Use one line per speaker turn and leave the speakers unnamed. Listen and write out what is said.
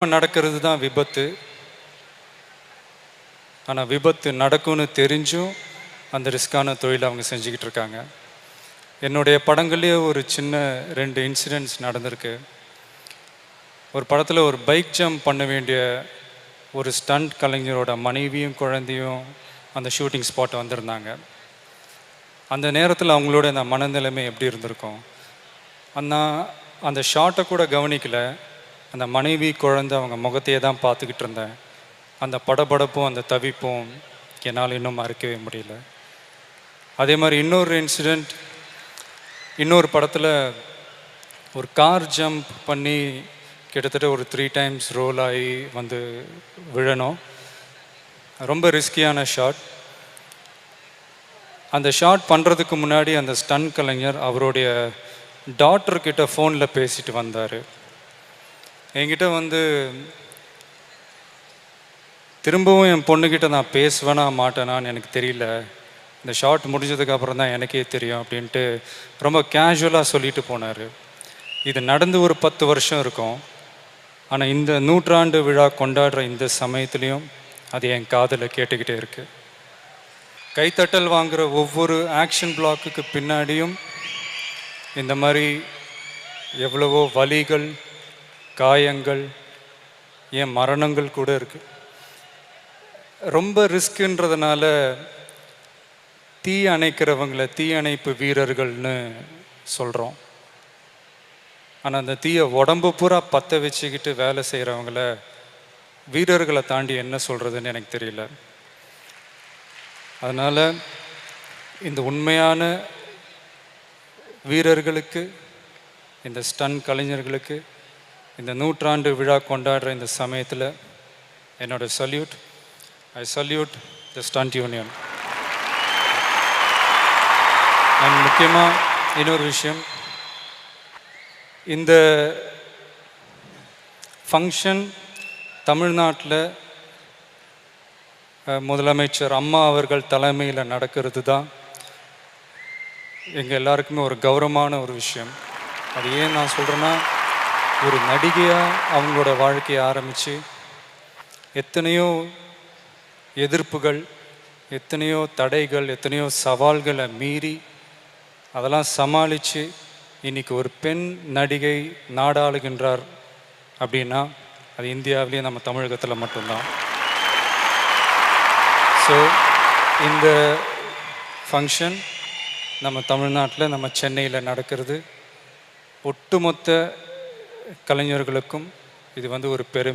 நடக்கிறது தான் விபத்து. ஆனால் விபத்து நடக்கும்னு தெரிஞ்சும் அந்த ரிஸ்கான தொழில் அவங்க செஞ்சுக்கிட்டு இருக்காங்க. என்னுடைய படங்கள்லேயே ஒரு சின்ன 2 இன்சிடென்ட்ஸ் நடந்திருக்கு. ஒரு படத்தில் ஒரு பைக் ஜம்ப் பண்ண வேண்டிய ஒரு ஸ்டண்ட் கலைஞரோட மனைவியும் குழந்தையும் அந்த ஷூட்டிங் ஸ்பாட் வந்திருந்தாங்க. அந்த நேரத்தில் அவங்களோட அந்த மனநிலைமை எப்படி இருந்திருக்கும்? அந்த ஷாட்டை கூட கவனிக்கல. அந்த மனைவி குழந்தை அவங்க முகத்தையே தான் பார்த்துக்கிட்டு இருந்தேன். அந்த படபடப்பும் அந்த தவிப்பும் என்னால் இன்னும் மறக்கவே முடியல. அதே மாதிரி இன்னொரு இன்சிடெண்ட், இன்னொரு படத்தில் ஒரு கார் ஜம்ப் பண்ணி கிட்டத்தட்ட ஒரு 3 டைம்ஸ் ரோல் ஆகி வந்து விழணும். ரொம்ப ரிஸ்கியான ஷாட். அந்த ஷாட் பண்ணுறதுக்கு முன்னாடி அந்த ஸ்டன் கலைஞர் அவருடைய டாட்டர்கிட்ட ஃபோனில் பேசிட்டு வந்தார். என்கிட்ட வந்து திரும்பவும் என் பொண்ணுக்கிட்ட நான் பேசுவேனா மாட்டேனான்னு எனக்கு தெரியல, இந்த ஷாட் முடிஞ்சதுக்கப்புறம் தான் எனக்கே தெரியும் அப்படின்ட்டு ரொம்ப கேஷுவலாக சொல்லிட்டு போனார். இது நடந்து ஒரு 10 வருஷம் இருக்கும். ஆனால் இந்த 100ஆண்டு விழா கொண்டாடுற இந்த சமயத்துலேயும் அது என் காதில் கேட்டுக்கிட்டே இருக்குது. கைத்தட்டல் வாங்குகிற ஒவ்வொரு ஆக்ஷன் பிளாக்குக்கு பின்னாடியும் இந்த மாதிரி எவ்வளவோ வலிகள், காயங்கள், ஏன் மரணங்கள் கூட இருக்குது. ரொம்ப ரிஸ்க்குன்றதுனால தீ அணைக்கிறவங்களை தீயணைப்பு வீரர்கள்னு சொல்கிறோம். ஆனால் அந்த தீயை உடம்பு பூரா பற்ற வச்சுக்கிட்டு வேலை செய்கிறவங்கள வீரர்களை தாண்டி என்ன சொல்கிறதுன்னு எனக்கு தெரியல. அதனால் இந்த உண்மையான வீரர்களுக்கு, இந்த ஸ்டன் கலைஞர்களுக்கு இந்த 100ஆண்டு விழா கொண்டாடுற இந்த சமயத்தில் என்னோட salute. I salute the stunt union. And முக்கியமாக இன்னொரு விஷயம், இந்த ஃபங்க்ஷன் தமிழ்நாட்டில் முதலமைச்சர் அம்மா அவர்கள் தலைமையில் நடக்கிறது தான் எங்கள் எல்லாருக்குமே ஒரு கௌரவமான ஒரு விஷயம். அது ஏன் நான் சொல்கிறேன்னா, ஒரு நடிகையாக அவங்களோட வாழ்க்கையை ஆரம்பித்து எத்தனையோ எதிர்ப்புகள், எத்தனையோ தடைகள், எத்தனையோ சவால்களை மீறி அதெல்லாம் சமாளித்து இன்றைக்கி ஒரு பெண் நடிகை நாடாளுகின்றார் அப்படின்னா அது இந்தியாவிலேயே நம்ம தமிழகத்தில் மட்டும்தான். ஸோ இந்த ஃபங்க்ஷன் நம்ம தமிழ்நாட்டில், நம்ம சென்னையில் நடக்கிறது ஒட்டுமொத்த கலைஞர்களுக்கும் இது வந்து ஒரு பெருமை.